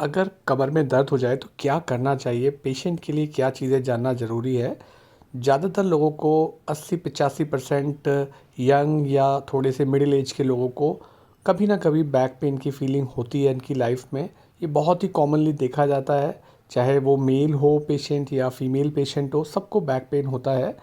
अगर कमर में दर्द हो जाए तो क्या करना चाहिए? पेशेंट के लिए क्या चीज़ें जानना ज़रूरी है? ज़्यादातर लोगों को 80-85% यंग या थोड़े से मिडिल एज के लोगों को कभी ना कभी बैक पेन की फीलिंग होती है इनकी लाइफ में। ये बहुत ही कॉमनली देखा जाता है, चाहे वो मेल हो पेशेंट या फीमेल पेशेंट हो, सबको बैक पेन होता है।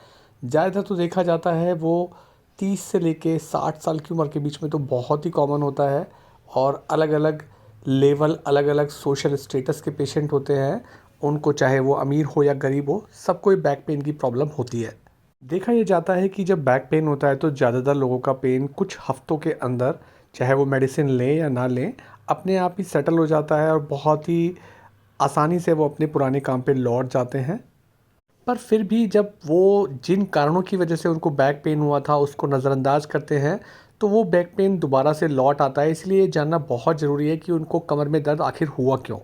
ज़्यादातर तो देखा जाता है वो 30 से लेके 60 साल की उम्र के बीच में तो बहुत ही कॉमन होता है। और अलग अलग लेवल, अलग अलग सोशल स्टेटस के पेशेंट होते हैं। उनको चाहे वो अमीर हो या गरीब हो, सबको ही बैक पेन की प्रॉब्लम होती है। देखा ये जाता है कि जब बैक पेन होता है तो ज़्यादातर लोगों का पेन कुछ हफ्तों के अंदर, चाहे वो मेडिसिन लें या ना लें, अपने आप ही सेटल हो जाता है और बहुत ही आसानी से वो अपने पुराने काम पे लौट जाते हैं। पर फिर भी जब वो जिन कारणों की वजह से उनको बैक पेन हुआ था उसको नज़रअंदाज करते हैं, तो वो बैक पेन दोबारा से लौट आता है। इसलिए ये जानना बहुत ज़रूरी है कि उनको कमर में दर्द आखिर हुआ क्यों।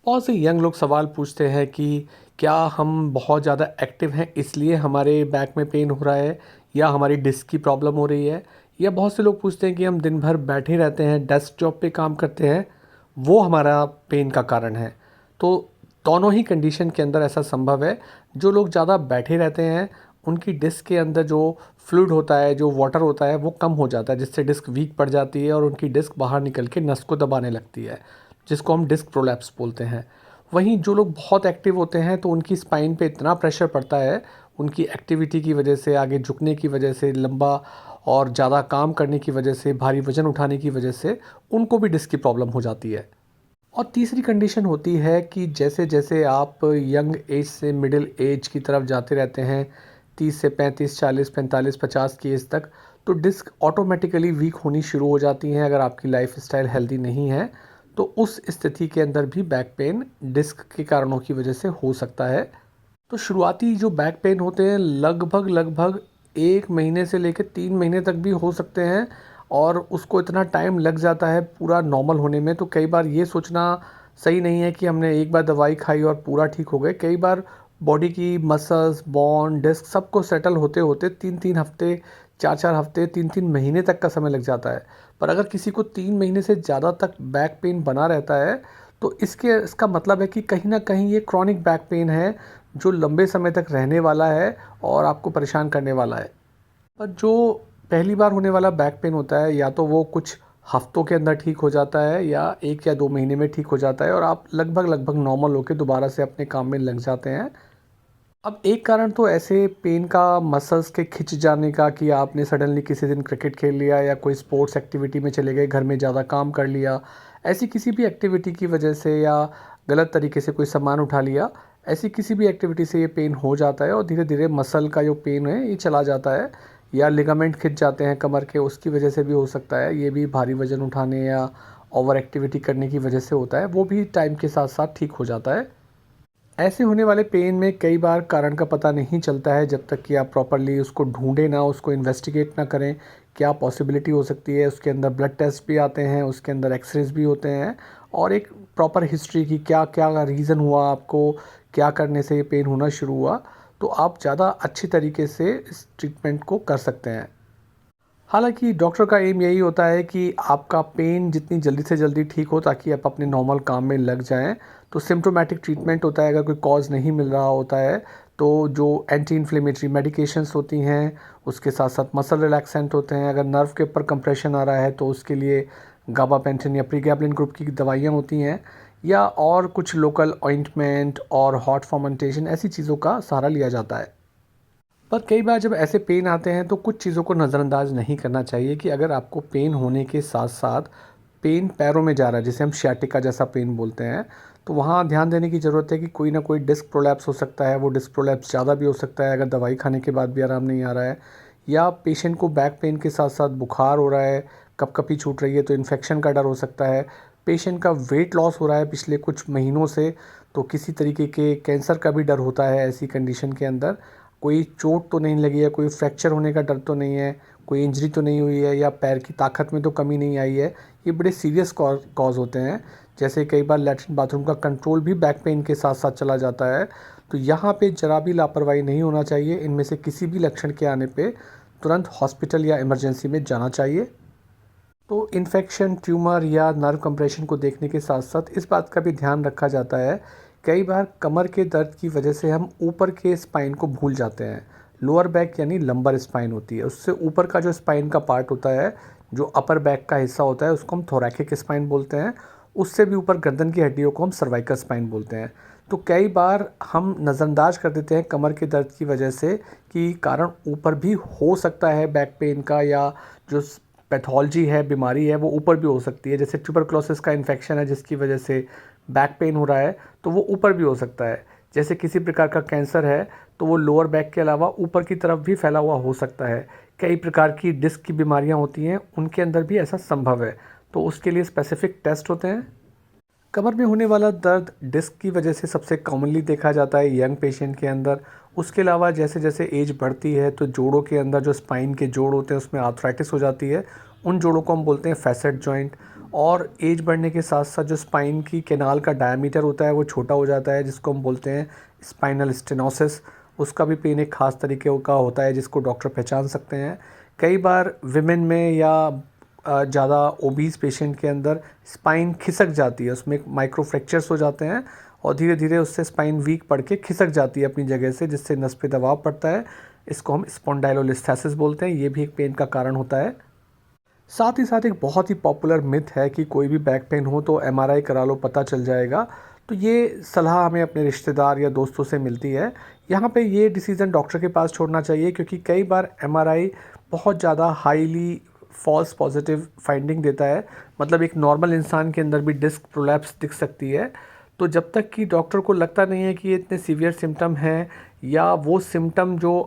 बहुत से यंग लोग सवाल पूछते हैं कि क्या हम बहुत ज़्यादा एक्टिव हैं इसलिए हमारे बैक में पेन हो रहा है, या हमारी डिस्क की प्रॉब्लम हो रही है। या बहुत से लोग पूछते हैं कि हम दिन भर बैठे रहते हैं, डेस्क जॉब पे काम करते हैं, वो हमारा पेन का कारण है। तो दोनों ही कंडीशन के अंदर ऐसा संभव है। जो लोग ज़्यादा बैठे रहते हैं उनकी डिस्क के अंदर जो फ्लूइड होता है, जो वाटर होता है, वो कम हो जाता है, जिससे डिस्क वीक पड़ जाती है और उनकी डिस्क बाहर निकल के नस को दबाने लगती है, जिसको हम डिस्क प्रोलैप्स बोलते हैं। वहीं जो लोग बहुत एक्टिव होते हैं तो उनकी स्पाइन पे इतना प्रेशर पड़ता है, उनकी एक्टिविटी की वजह से, आगे झुकने की वजह से, लंबा और ज़्यादा काम करने की वजह से, भारी वज़न उठाने की वजह से उनको भी डिस्क की प्रॉब्लम हो जाती है। और तीसरी कंडीशन होती है कि जैसे जैसे आप यंग एज से मिडिल एज की तरफ जाते रहते हैं, 30 से 35, 40, 45, 50 की एज तक, तो डिस्क ऑटोमेटिकली वीक होनी शुरू हो जाती हैं। अगर आपकी लाइफ स्टाइल हेल्दी नहीं है तो उस स्थिति के अंदर भी बैक पेन डिस्क के कारणों की वजह से हो सकता है। तो शुरुआती जो बैक पेन होते हैं लगभग लगभग 1 महीने से लेकर 3 महीने तक भी हो सकते हैं, और उसको इतना टाइम लग जाता है पूरा नॉर्मल होने में। तो कई बार ये सोचना सही नहीं है कि हमने एक बार दवाई खाई और पूरा ठीक हो गए। कई बार बॉडी की मसल्स, बोन, डिस्क सबको सेटल होते होते 3-3 हफ्ते, 4-4 हफ्ते, 3-3 महीने तक का समय लग जाता है। पर अगर किसी को 3 महीने से ज़्यादा तक बैक पेन बना रहता है तो इसका मतलब है कि कहीं ना कहीं ये क्रॉनिक बैक पेन है, जो लंबे समय तक रहने वाला है और आपको परेशान करने वाला है। पर जो पहली बार होने वाला बैक पेन होता है, या तो वो कुछ हफ्तों के अंदर ठीक हो जाता है या 1 या 2 महीने में ठीक हो जाता है और आप लगभग लगभग नॉर्मल होकर दोबारा से अपने काम में लग जाते हैं। अब एक कारण तो ऐसे पेन का मसल्स के खिंच जाने का कि आपने सडनली किसी दिन क्रिकेट खेल लिया या कोई स्पोर्ट्स एक्टिविटी में चले गए, घर में ज़्यादा काम कर लिया, ऐसी किसी भी एक्टिविटी की वजह से, या गलत तरीके से कोई सामान उठा लिया, ऐसी किसी भी एक्टिविटी से ये पेन हो जाता है और धीरे धीरे मसल का जो पेन है ये चला जाता है। या लिगामेंट खिंच जाते हैं कमर के, उसकी वजह से भी हो सकता है। ये भी भारी वजन उठाने या ओवर एक्टिविटी करने की वजह से होता है, वो भी टाइम के साथ साथ ठीक हो जाता है। ऐसे होने वाले पेन में कई बार कारण का पता नहीं चलता है जब तक कि आप प्रॉपरली उसको ढूंढें ना, उसको इन्वेस्टिगेट ना करें। क्या पॉसिबिलिटी हो सकती है, उसके अंदर ब्लड टेस्ट भी आते हैं, उसके अंदर एक्सरेज भी होते हैं, और एक प्रॉपर हिस्ट्री की क्या क्या रीज़न हुआ, आपको क्या करने से ये पेन होना शुरू हुआ, तो आप ज़्यादा अच्छी तरीके से इस ट्रीटमेंट को कर सकते हैं। हालांकि डॉक्टर का एम यही होता है कि आपका पेन जितनी जल्दी से जल्दी ठीक हो ताकि आप अपने नॉर्मल काम में लग जाएं। तो सिम्प्टोमेटिक ट्रीटमेंट होता है, अगर कोई कॉज नहीं मिल रहा होता है तो जो एंटी इन्फ्लेमेटरी मेडिकेशंस होती हैं, उसके साथ साथ मसल रिलैक्सेंट होते हैं। अगर नर्व के ऊपर कंप्रेशन आ रहा है तो उसके लिए गाबापेंटिन या प्रीगैबलिन ग्रुप की दवाइयाँ होती हैं, या और कुछ लोकल ऑइंटमेंट और हॉट फॉर्मेंटेशन, ऐसी चीज़ों का सहारा लिया जाता है। पर कई बार जब ऐसे पेन आते हैं तो कुछ चीज़ों को नज़रअंदाज नहीं करना चाहिए कि अगर आपको पेन होने के साथ साथ पेन पैरों में जा रहा है, जिसे हम शियाटिका जैसा पेन बोलते हैं, तो वहाँ ध्यान देने की ज़रूरत है कि कोई ना कोई डिस्क प्रोलैप्स हो सकता है। वो डिस्क प्रोलैप्स ज़्यादा भी हो सकता है अगर दवाई खाने के बाद भी आराम नहीं आ रहा है, या पेशेंट को बैक पेन के साथ साथ बुखार हो रहा है, कपकपी छूट रही है, तो इन्फेक्शन का डर हो सकता है। पेशेंट का वेट लॉस हो रहा है पिछले कुछ महीनों से, तो किसी तरीके के कैंसर का भी डर होता है ऐसी कंडीशन के अंदर। कोई चोट तो नहीं लगी है, कोई फ्रैक्चर होने का डर तो नहीं है, कोई इंजरी तो नहीं हुई है, या पैर की ताकत में तो कमी नहीं आई है। ये बड़े सीरियस कॉज होते हैं। जैसे कई बार लैट्रिन बाथरूम का कंट्रोल भी बैक पेन के साथ साथ चला जाता है। तो यहाँ पे जरा भी लापरवाही नहीं होना चाहिए। इनमें से किसी भी लक्षण के आने पे तुरंत हॉस्पिटल या इमरजेंसी में जाना चाहिए। तो इन्फेक्शन, ट्यूमर या नर्व कंप्रेशन को देखने के साथ साथ इस बात का भी ध्यान रखा जाता है, कई बार कमर के दर्द की वजह से हम ऊपर के स्पाइन को भूल जाते हैं। लोअर बैक यानी लंबर स्पाइन होती है, उससे ऊपर का जो स्पाइन का पार्ट होता है, जो अपर बैक का हिस्सा होता है, उसको हम थोरैकिक स्पाइन बोलते हैं। उससे भी ऊपर गर्दन की हड्डियों को हम सर्वाइकल स्पाइन बोलते हैं। तो कई बार हम नज़रअंदाज कर देते हैं कमर के दर्द की वजह से कि कारण ऊपर भी हो सकता है बैक पेन का, या जो पैथोलॉजी है, बीमारी है, वो ऊपर भी हो सकती है। जैसे ट्यूबरक्लोसिस का इन्फेक्शन है जिसकी वजह से बैक पेन हो रहा है, तो वो ऊपर भी हो सकता है। जैसे किसी प्रकार का कैंसर है तो वो लोअर बैक के अलावा ऊपर की तरफ भी फैला हुआ हो सकता है। कई प्रकार की डिस्क की बीमारियां होती हैं, उनके अंदर भी ऐसा संभव है, तो उसके लिए स्पेसिफिक टेस्ट होते हैं। कमर में होने वाला दर्द डिस्क की वजह से सबसे कॉमनली देखा जाता है यंग पेशेंट के अंदर। उसके अलावा जैसे जैसे एज बढ़ती है तो जोड़ों के अंदर जो स्पाइन के जोड़ होते हैं उसमें आर्थराइटिस हो जाती है। उन जोड़ों को हम बोलते हैं फैसेट जॉइंट। और एज बढ़ने के साथ साथ जो स्पाइन की कैनाल का डायमीटर होता है वो छोटा हो जाता है, जिसको हम बोलते हैं स्पाइनल स्टेनोसिस। उसका भी पेन एक खास तरीके का होता है जिसको डॉक्टर पहचान सकते हैं। कई बार विमेन में या ज़्यादा ओबीज पेशेंट के अंदर स्पाइन खिसक जाती है, उसमें माइक्रो फ्रैक्चर्स हो जाते हैं और धीरे धीरे उससे स्पाइन वीक पड़ के खिसक जाती है अपनी जगह से, जिससे नस पे दबाव पड़ता है। इसको हम स्पॉन्डाइलोलिस्थेसिस बोलते हैं, ये भी एक पेन का कारण होता है। साथ ही साथ एक बहुत ही पॉपुलर मिथ है कि कोई भी बैक पेन हो तो एमआरआई करा लो, पता चल जाएगा। तो ये सलाह हमें अपने रिश्तेदार या दोस्तों से मिलती है। यहाँ पे ये डिसीज़न डॉक्टर के पास छोड़ना चाहिए, क्योंकि कई बार एमआरआई बहुत ज़्यादा हाईली फॉल्स पॉजिटिव फाइंडिंग देता है। मतलब एक नॉर्मल इंसान के अंदर भी डिस्क प्रोलैप्स दिख सकती है। तो जब तक कि डॉक्टर को लगता नहीं है कि ये इतने सीवियर सिम्टम हैं, या वो सिम्टम जो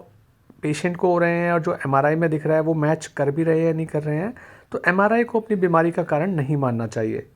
पेशेंट को हो रहे हैं और जो एमआरआई में दिख रहा है वो मैच कर भी रहे हैं या नहीं कर रहे हैं, तो एमआरआई को अपनी बीमारी का कारण नहीं मानना चाहिए।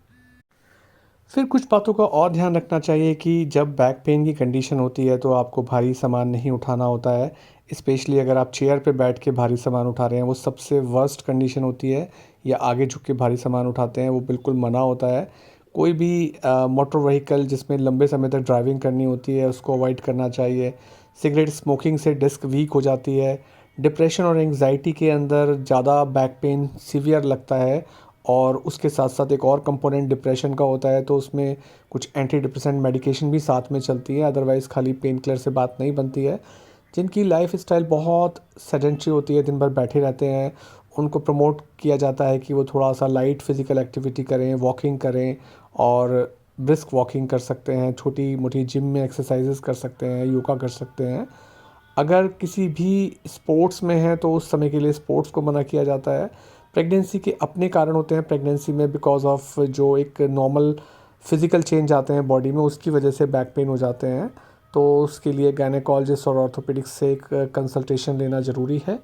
फिर कुछ बातों का और ध्यान रखना चाहिए कि जब बैक पेन की कंडीशन होती है तो आपको भारी सामान नहीं उठाना होता है। स्पेशली अगर आप चेयर पे बैठ के भारी सामान उठा रहे हैं, वो सबसे वर्स्ट कंडीशन होती है। या आगे झुक के भारी सामान उठाते हैं, वो बिल्कुल मना होता है। कोई भी मोटर व्हीकल जिसमें लंबे समय तक ड्राइविंग करनी होती है उसको अवॉइड करना चाहिए। सिगरेट स्मोकिंग से डिस्क वीक हो जाती है। डिप्रेशन और एंग्जाइटी के अंदर ज़्यादा बैक पेन सीवियर लगता है। और उसके साथ साथ एक और कंपोनेंट डिप्रेशन का होता है, तो उसमें कुछ एंटी डिप्रेसेंट मेडिकेशन भी साथ में चलती है, अदरवाइज़ खाली पेन किलर से बात नहीं बनती है। जिनकी लाइफ स्टाइल बहुत सेडेंट्री होती है, दिन भर बैठे रहते हैं, उनको प्रमोट किया जाता है कि वो थोड़ा सा लाइट फिजिकल एक्टिविटी करें, वॉकिंग करें। और ब्रिस्क वॉकिंग कर सकते हैं, छोटी मोटी जिम में एक्सरसाइजेस कर सकते हैं, योगा कर सकते हैं। अगर किसी भी स्पोर्ट्स में है तो उस समय के लिए स्पोर्ट्स को मना किया जाता है। प्रेगनेंसी के अपने कारण होते हैं, प्रेगनेंसी में बिकॉज ऑफ जो एक नॉर्मल फिज़िकल चेंज आते हैं बॉडी में, उसकी वजह से बैक पेन हो जाते हैं। तो उसके लिए गायनेकोलॉजिस्ट और ऑर्थोपेडिक्स से एक कंसल्टेशन लेना ज़रूरी है।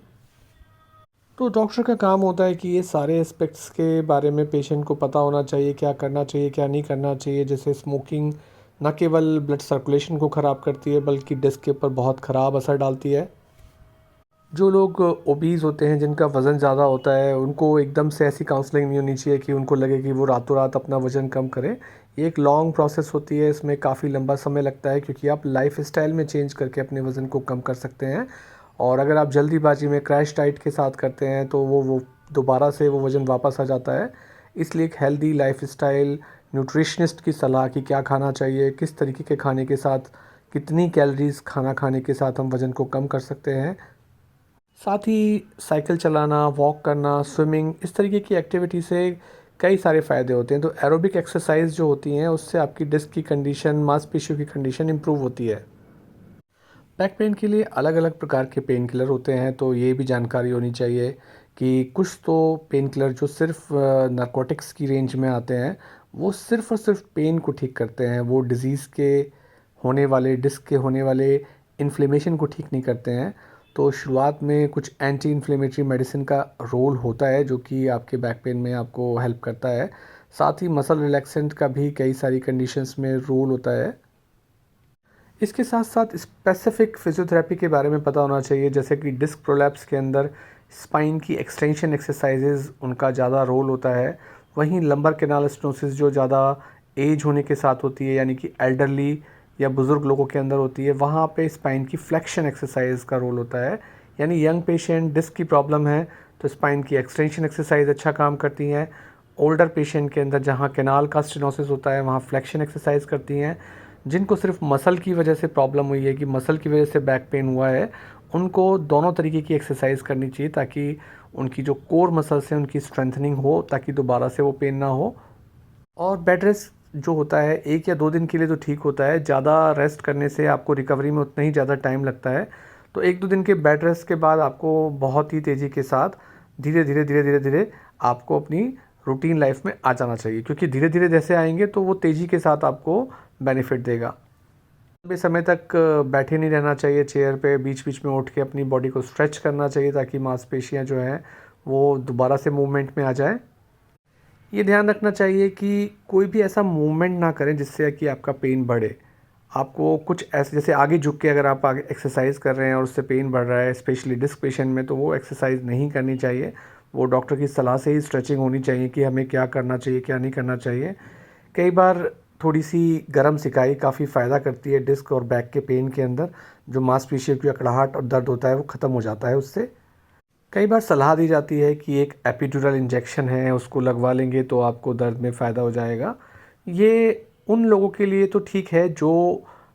तो डॉक्टर का काम होता है कि ये सारे एस्पेक्ट्स के बारे में पेशेंट को पता होना चाहिए, क्या करना चाहिए क्या नहीं करना चाहिए। जैसे स्मोकिंग न केवल ब्लड सर्कुलेशन को ख़राब करती है बल्कि डिस्क के ऊपर बहुत ख़राब असर डालती है। जो लोग ओबीज़ होते हैं, जिनका वज़न ज़्यादा होता है, उनको एकदम से ऐसी काउंसलिंग नहीं होनी चाहिए कि उनको लगे कि वो रातों रात अपना वज़न कम करें। ये एक लॉन्ग प्रोसेस होती है, इसमें काफ़ी लंबा समय लगता है, क्योंकि आप लाइफ़स्टाइल में चेंज करके अपने वज़न को कम कर सकते हैं। और अगर आप जल्दीबाजी में क्रैश डाइट के साथ करते हैं तो वो दोबारा से वो वज़न वापस आ जाता है। इसलिए एक हेल्दी लाइफ़स्टाइल, न्यूट्रिशनिस्ट की सलाह कि क्या खाना चाहिए, किस तरीके के खाने के साथ कितनी कैलोरीज़ खाना खाने के साथ हम वज़न को कम कर सकते हैं। साथ ही साइकिल चलाना, वॉक करना, स्विमिंग, इस तरीके की एक्टिविटी से कई सारे फ़ायदे होते हैं। तो एरोबिक एक्सरसाइज जो होती हैं उससे आपकी डिस्क की कंडीशन, मांसपेशियों की कंडीशन इम्प्रूव होती है। बैक पेन के लिए अलग अलग प्रकार के पेन किलर होते हैं, तो ये भी जानकारी होनी चाहिए कि कुछ तो पेन किलर जो सिर्फ नारकोटिक्स की रेंज में आते हैं, वो सिर्फ और सिर्फ पेन को ठीक करते हैं। वो डिज़ीज़ के होने वाले, डिस्क के होने वाले इन्फ्लेमेशन को ठीक नहीं करते हैं। तो शुरुआत में कुछ एंटी इन्फ्लेमेटरी मेडिसिन का रोल होता है जो कि आपके बैक पेन में आपको हेल्प करता है। साथ ही मसल रिलैक्सेंट का भी कई सारी कंडीशंस में रोल होता है। इसके साथ साथ स्पेसिफिक फिजियोथेरेपी के बारे में पता होना चाहिए, जैसे कि डिस्क प्रोलैप्स के अंदर स्पाइन की एक्सटेंशन एक्सरसाइजेज उनका ज़्यादा रोल होता है। वहीं लंबर कैनाल स्टेनोसिस जो ज़्यादा एज होने के साथ होती है, यानी कि एल्डरली या बुज़ुर्ग लोगों के अंदर होती है, वहाँ पे स्पाइन की फ्लेक्शन एक्सरसाइज का रोल होता है। यानी यंग पेशेंट डिस्क की प्रॉब्लम है तो स्पाइन की एक्सटेंशन एक्सरसाइज अच्छा काम करती हैं। ओल्डर पेशेंट के अंदर जहाँ कैनाल का स्टेनोसिस होता है वहाँ फ्लेक्शन एक्सरसाइज करती हैं। जिनको सिर्फ मसल की वजह से प्रॉब्लम हुई है कि मसल की वजह से बैक पेन हुआ है, उनको दोनों तरीके की एक्सरसाइज करनी चाहिए ताकि उनकी जो कोर मसल्स हैं उनकी स्ट्रेंथनिंग हो, ताकि दोबारा से वो पेन ना हो। और बेड रेस्ट जो होता है 1 या 2 दिन के लिए तो ठीक होता है, ज़्यादा रेस्ट करने से आपको रिकवरी में उतना ही ज़्यादा टाइम लगता है। तो 1-2 दिन के बेड रेस्ट के बाद आपको बहुत ही तेज़ी के साथ धीरे-धीरे आपको अपनी रूटीन लाइफ में आ जाना चाहिए, क्योंकि धीरे-धीरे जैसे आएँगे तो वो तेज़ी के साथ आपको बेनिफिट देगा। लंबे समय तक बैठे नहीं रहना चाहिए चेयर पे, बीच-बीच में उठ के अपनी बॉडी को स्ट्रेच करना चाहिए ताकि मांसपेशियाँ जो हैं वो दोबारा से मूवमेंट में आ जाएँ। ये ध्यान रखना चाहिए कि कोई भी ऐसा मूवमेंट ना करें जिससे कि आपका पेन बढ़े। आपको कुछ ऐसे, जैसे आगे झुक के अगर आप आगे एक्सरसाइज कर रहे हैं और उससे पेन बढ़ रहा है, स्पेशली डिस्क पेशेंट में, तो वो एक्सरसाइज नहीं करनी चाहिए। वो डॉक्टर की सलाह से ही स्ट्रेचिंग होनी चाहिए कि हमें क्या करना चाहिए, क्या नहीं करना चाहिए। कई बार थोड़ी-सी गरम सिकाई काफ़ी फ़ायदा करती है डिस्क और बैक के पेन के अंदर। जो मांसपेशियों की अकड़ाहट और दर्द होता है वो ख़त्म हो जाता है उससे। कई बार सलाह दी जाती है कि एक एपिड्यूरल इंजेक्शन है, उसको लगवा लेंगे तो आपको दर्द में फ़ायदा हो जाएगा। ये उन लोगों के लिए तो ठीक है जो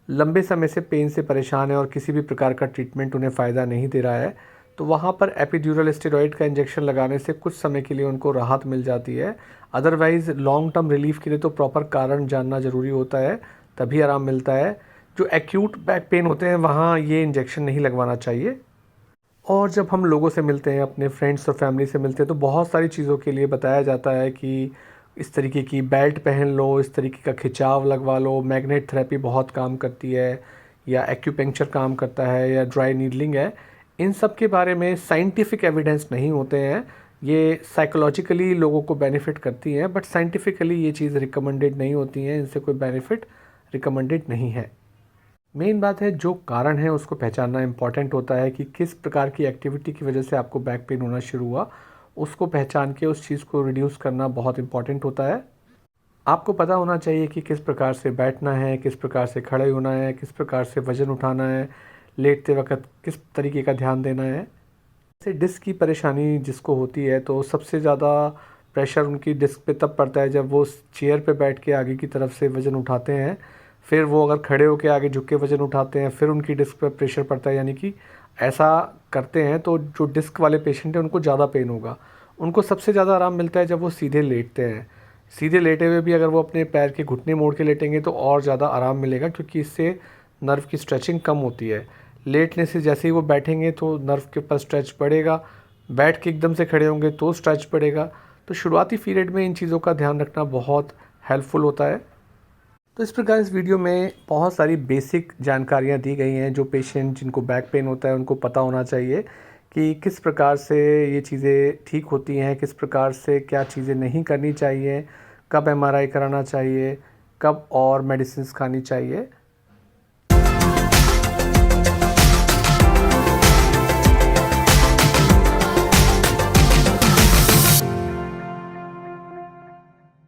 लंबे समय से पेन से परेशान है और किसी भी प्रकार का ट्रीटमेंट उन्हें फ़ायदा नहीं दे रहा है, तो वहाँ पर एपिड्यूरल स्टेरॉइड का इंजेक्शन लगाने से कुछ समय के लिए उनको राहत मिल जाती है। अदरवाइज़ लॉन्ग टर्म रिलीफ़ के लिए तो प्रॉपर कारण जानना ज़रूरी होता है, तभी आराम मिलता है। जो एक्यूट बैक पेन होते हैं वहाँ ये इंजेक्शन नहीं लगवाना चाहिए। और जब हम लोगों से मिलते हैं, अपने फ्रेंड्स और फैमिली से मिलते हैं, तो बहुत सारी चीज़ों के लिए बताया जाता है कि इस तरीके की बेल्ट पहन लो, इस तरीके का खिंचाव लगवा लो, मैग्नेट थेरेपी बहुत काम करती है, या एक्यूपंक्चर काम करता है, या ड्राई नीडलिंग है। इन सब के बारे में साइंटिफिक एविडेंस नहीं होते हैं। ये साइकोलॉजिकली लोगों को बेनिफिट करती हैं, बट साइंटिफिकली ये चीज़ रिकमेंडेड नहीं होती हैं, इनसे कोई बेनिफिट रिकमेंडेड नहीं है। मेन बात है जो कारण है उसको पहचानना इम्पॉर्टेंट होता है कि किस प्रकार की एक्टिविटी की वजह से आपको बैक पेन होना शुरू हुआ। उसको पहचान के उस चीज़ को रिड्यूस करना बहुत इम्पॉर्टेंट होता है। आपको पता होना चाहिए कि किस प्रकार से बैठना है, किस प्रकार से खड़े होना है, किस प्रकार से वज़न उठाना है, लेटते वक़्त किस तरीके का ध्यान देना है। जैसे डिस्क की परेशानी जिसको होती है तो सबसे ज़्यादा प्रेशर उनकी डिस्क पे तब पड़ता है जब वो चेयर पे बैठ के आगे की तरफ से वज़न उठाते हैं। फिर वो अगर खड़े होकर आगे झुक के वज़न उठाते हैं, फिर उनकी डिस्क पे प्रेशर पड़ता है। यानी कि ऐसा करते हैं तो जो डिस्क वाले पेशेंट हैं उनको ज़्यादा पेन होगा। उनको सबसे ज़्यादा आराम मिलता है जब वो सीधे लेटते हैं। सीधे लेटे हुए भी अगर वो अपने पैर के घुटने मोड़ के लेटेंगे तो और ज़्यादा आराम मिलेगा, क्योंकि इससे नर्व की स्ट्रेचिंग कम होती है। लेटने से जैसे ही वो बैठेंगे तो नर्व के ऊपर स्ट्रेच बढ़ेगा, बैठ के एकदम से खड़े होंगे तो स्ट्रेच बढ़ेगा। तो शुरुआती पीरियड में इन चीज़ों का ध्यान रखना बहुत हेल्पफुल होता है। तो इस प्रकार इस वीडियो में बहुत सारी बेसिक जानकारियाँ दी गई हैं जो पेशेंट जिनको बैक पेन होता है उनको पता होना चाहिए कि किस प्रकार से ये चीज़ें ठीक होती हैं, किस प्रकार से क्या चीज़ें नहीं करनी चाहिए, कब एमआरआई कराना चाहिए, कब और मेडिसिन्स खानी चाहिए।